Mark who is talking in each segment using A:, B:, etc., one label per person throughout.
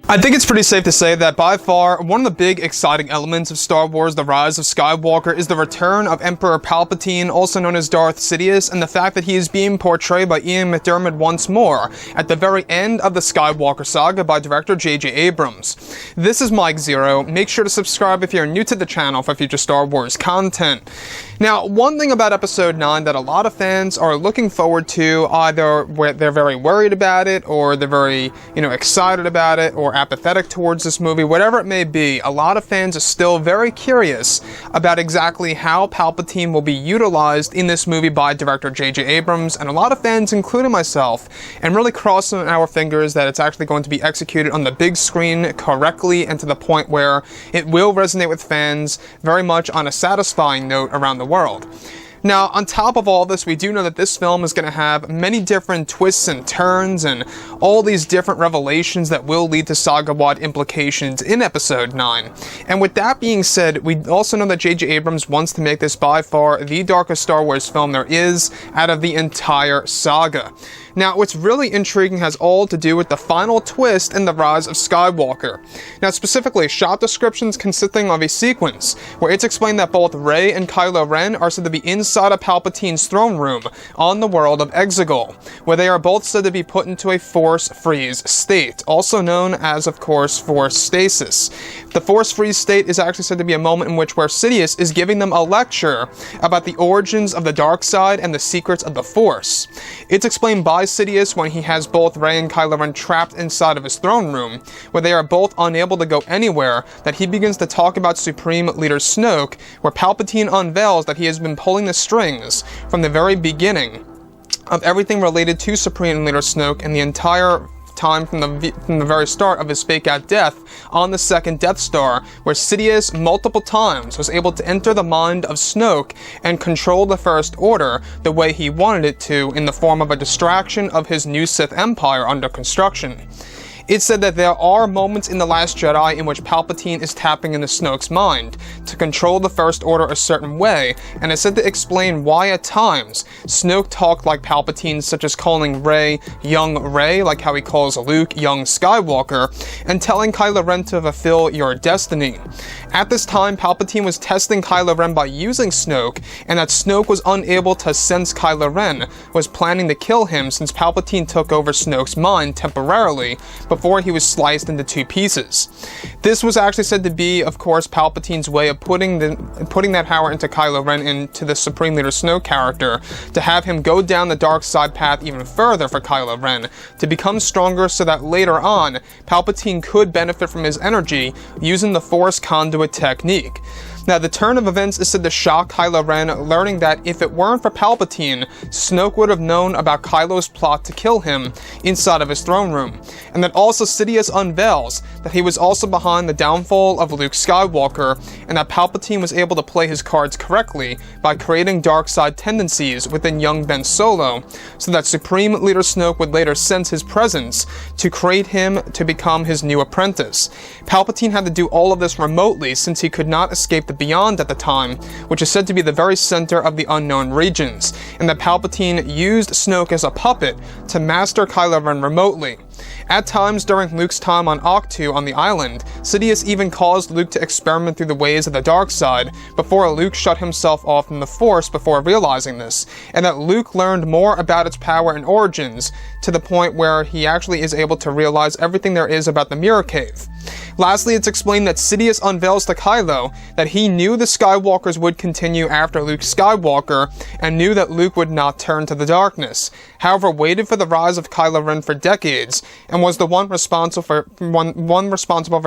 A: I think it's pretty safe to say that by far, one of the big exciting elements of Star Wars: The Rise of Skywalker is the return of Emperor Palpatine, also known as Darth Sidious, and the fact that he is being portrayed by Ian McDiarmid once more, at the very end of the Skywalker saga by director J.J. Abrams. This is Mike Zero. Make sure to subscribe if you're new to the channel for future Star Wars content. Now, one thing about Episode 9 that a lot of fans are looking forward to, either they're very worried about it, or they're very, excited about it, or apathetic towards this movie, whatever it may be, a lot of fans are still very curious about exactly how Palpatine will be utilized in this movie by director J.J. Abrams, and a lot of fans, including myself, and really crossing our fingers that it's actually going to be executed on the big screen correctly and to the point where it will resonate with fans very much on a satisfying note around the world. Now, on top of all this, we do know that this film is going to have many different twists and turns and all these different revelations that will lead to saga-wide implications in Episode 9. And with that being said, we also know that J.J. Abrams wants to make this by far the darkest Star Wars film there is out of the entire saga. Now, what's really intriguing has all to do with the final twist in The Rise of Skywalker. Now, specifically, shot descriptions consisting of a sequence where it's explained that both Rey and Kylo Ren are said to be inside of Palpatine's throne room on the world of Exegol, where they are both said to be put into a Force freeze state, also known as, of course, Force stasis. The Force freeze state is actually said to be a moment in which Sidious is giving them a lecture about the origins of the dark side and the secrets of the Force. It's explained by Sidious when he has both Rey and Kylo Ren trapped inside of his throne room, where they are both unable to go anywhere, that he begins to talk about Supreme Leader Snoke, where Palpatine unveils that he has been pulling the strings from the very beginning of everything related to Supreme Leader Snoke and the entire time from the very start of his fake-out death on the second Death Star, where Sidious multiple times was able to enter the mind of Snoke and control the First Order the way he wanted it to, in the form of a distraction of his new Sith Empire under construction. It's said that there are moments in The Last Jedi in which Palpatine is tapping into Snoke's mind to control the First Order a certain way, and it's said to explain why at times Snoke talked like Palpatine, such as calling Rey young Rey, like how he calls Luke young Skywalker, and telling Kylo Ren to fulfill your destiny. At this time, Palpatine was testing Kylo Ren by using Snoke, and that Snoke was unable to sense Kylo Ren was planning to kill him, since Palpatine took over Snoke's mind temporarily before he was sliced into two pieces. This was actually said to be, of course, Palpatine's way of putting that power into Kylo Ren, into the Supreme Leader Snoke character, to have him go down the dark side path even further for Kylo Ren, to become stronger so that later on, Palpatine could benefit from his energy using the Force conduit technique. Now, the turn of events is said to shock Kylo Ren, learning that if it weren't for Palpatine, Snoke would have known about Kylo's plot to kill him inside of his throne room, and that also Sidious unveils that he was also behind the downfall of Luke Skywalker, and that Palpatine was able to play his cards correctly by creating dark side tendencies within young Ben Solo, so that Supreme Leader Snoke would later sense his presence to create him to become his new apprentice. Palpatine had to do all of this remotely, since he could not escape the Beyond at the time, which is said to be the very center of the unknown regions, and that Palpatine used Snoke as a puppet to master Kylo Ren remotely. At times during Luke's time on Ahch-To on the island, Sidious even caused Luke to experiment through the ways of the dark side before Luke shut himself off from the Force before realizing this, and that Luke learned more about its power and origins to the point where he actually is able to realize everything there is about the Mirror Cave. Lastly, it's explained that Sidious unveils to Kylo that he knew the Skywalkers would continue after Luke Skywalker, and knew that Luke would not turn to the darkness. However, waited for the rise of Kylo Ren for decades, and was the one responsible for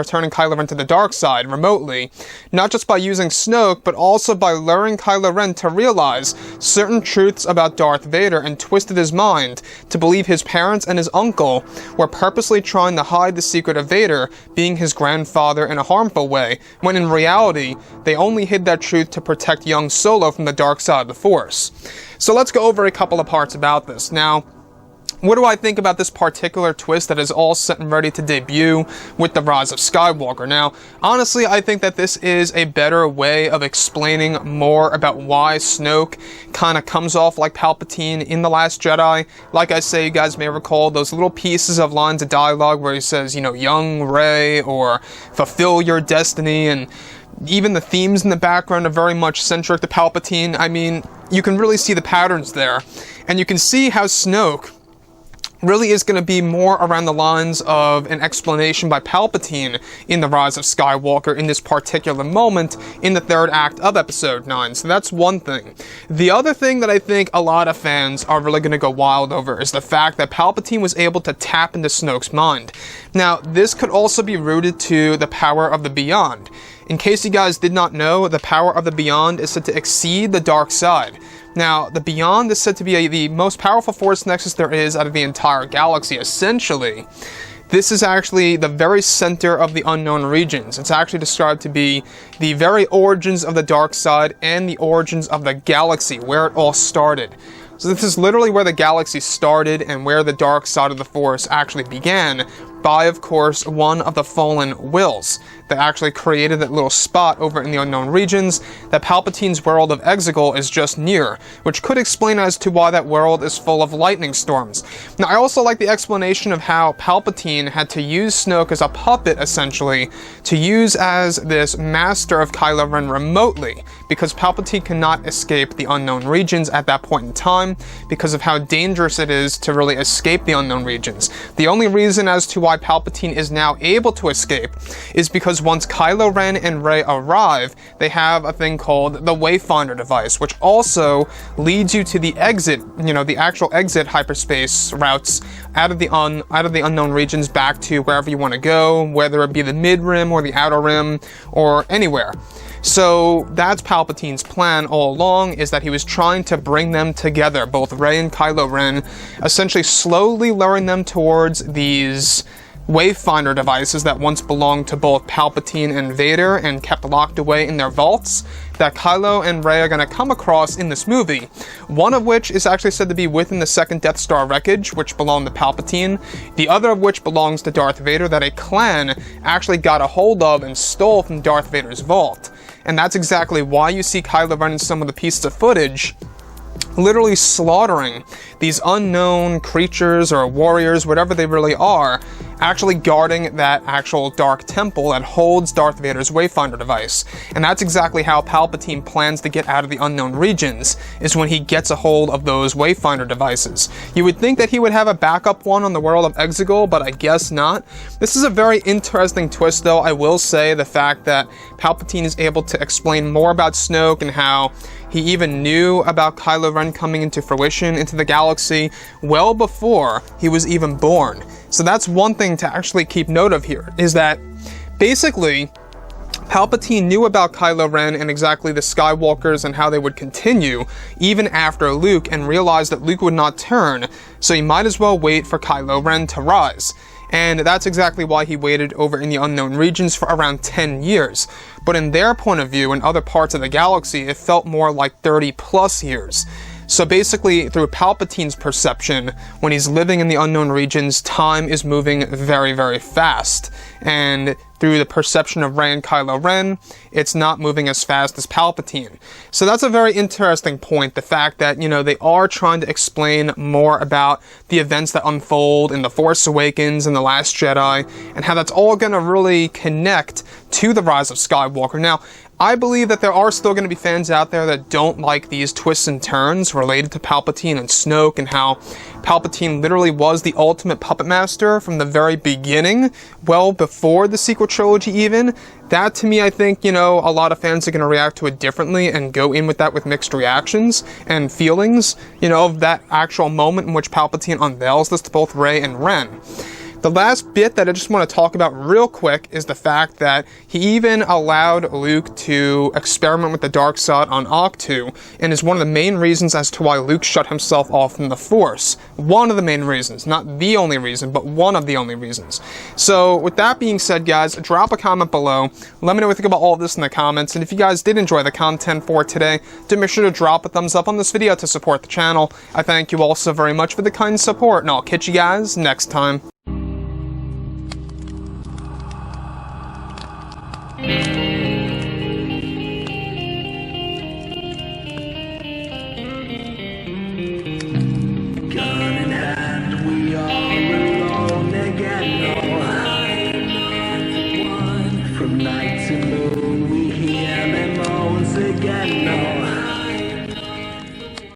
A: turning Kylo Ren to the dark side remotely, not just by using Snoke, but also by luring Kylo Ren to realize certain truths about Darth Vader, and twisted his mind to believe his parents and his uncle were purposely trying to hide the secret of Vader being his grandfather in a harmful way, when in reality, they only hid that truth to protect young Solo from the dark side of the Force. So let's go over a couple of parts about this. Now, What do I think about this particular twist that is all set and ready to debut with The Rise of Skywalker? Now, honestly, I think that this is a better way of explaining more about why Snoke kind of comes off like Palpatine in The Last Jedi. Like I say, you guys may recall those little pieces of lines of dialogue where he says, you know, young Rey, or fulfill your destiny, and even the themes in the background are very much centric to Palpatine. I mean, you can really see the patterns there, and you can see how Snoke really is going to be more around the lines of an explanation by Palpatine in The Rise of Skywalker in this particular moment in the third act of Episode 9. So that's one thing. The other thing that I think a lot of fans are really going to go wild over is the fact that Palpatine was able to tap into Snoke's mind. Now, this could also be rooted to the power of the Beyond. In case you guys did not know, the power of the Beyond is said to exceed the dark side. Now, the Beyond is said to be the most powerful force nexus there is out of the entire galaxy. Essentially, this is actually the very center of the unknown regions. It's actually described to be the very origins of the dark side and the origins of the galaxy, where it all started. So this is literally where the galaxy started and where the dark side of the Force actually began, by, of course, one of the fallen wills that actually created that little spot over in the unknown regions that Palpatine's world of Exegol is just near, which could explain as to why that world is full of lightning storms. Now, I also like the explanation of how Palpatine had to use Snoke as a puppet, essentially, to use as this master of Kylo Ren remotely, because Palpatine cannot escape the unknown regions at that point in time because of how dangerous it is to really escape the unknown regions. The only reason as to why Palpatine is now able to escape is because once Kylo Ren and Rey arrive, they have a thing called the Wayfinder device, which also leads you to the exit, you know, the actual exit hyperspace routes out of the unknown regions back to wherever you want to go, whether it be the mid-rim or the outer rim or anywhere. So that's Palpatine's plan all along, is that he was trying to bring them together, both Rey and Kylo Ren, essentially slowly luring them towards these Wayfinder devices that once belonged to both Palpatine and Vader and kept locked away in their vaults, that Kylo and Rey are going to come across in this movie, one of which is actually said to be within the second Death Star wreckage, which belonged to Palpatine, the other of which belongs to Darth Vader, that a clan actually got a hold of and stole from Darth Vader's vault. And that's exactly why you see Kylo Ren in some of the pieces of footage literally slaughtering these unknown creatures or warriors, whatever they really are, actually guarding that actual dark temple that holds Darth Vader's Wayfinder device. And that's exactly how Palpatine plans to get out of the unknown regions, is when he gets a hold of those Wayfinder devices. You would think that he would have a backup one on the world of Exegol, but I guess not. This is a very interesting twist, though. I will say the fact that Palpatine is able to explain more about Snoke and how he even knew about Kylo Ren coming into fruition into the galaxy well before he was even born. So that's one thing to actually keep note of here, is that basically Palpatine knew about Kylo Ren and exactly the Skywalkers and how they would continue even after Luke, and realized that Luke would not turn, so he might as well wait for Kylo Ren to rise. And that's exactly why he waited over in the unknown regions for around 10 years. But in their point of view, in other parts of the galaxy, it felt more like 30 plus years. So basically, through Palpatine's perception, when he's living in the unknown regions, time is moving very, very fast. And through the perception of Rey and Kylo Ren, it's not moving as fast as Palpatine. So that's a very interesting point, the fact that, you know, they are trying to explain more about the events that unfold in The Force Awakens and The Last Jedi, and how that's all going to really connect to The Rise of Skywalker. Now, I believe that there are still going to be fans out there that don't like these twists and turns related to Palpatine and Snoke, and how Palpatine literally was the ultimate puppet master from the very beginning, well before the sequel trilogy even. That, to me, I think, you know, a lot of fans are going to react to it differently and go in with that with mixed reactions and feelings, you know, of that actual moment in which Palpatine unveils this to both Rey and Ren. The last bit that I just want to talk about real quick is the fact that he even allowed Luke to experiment with the dark side on Octu, and is one of the main reasons as to why Luke shut himself off from the Force. One of the main reasons, not the only reason, but one of the only reasons. So with that being said, guys, drop a comment below. Let me know what you think about all of this in the comments, and if you guys did enjoy the content for today, do make sure to drop a thumbs up on this video to support the channel. I thank you all so very much for the kind support, and I'll catch you guys next time.
B: Gun in hand, we are alone again. No, I'm not the one from night to moon.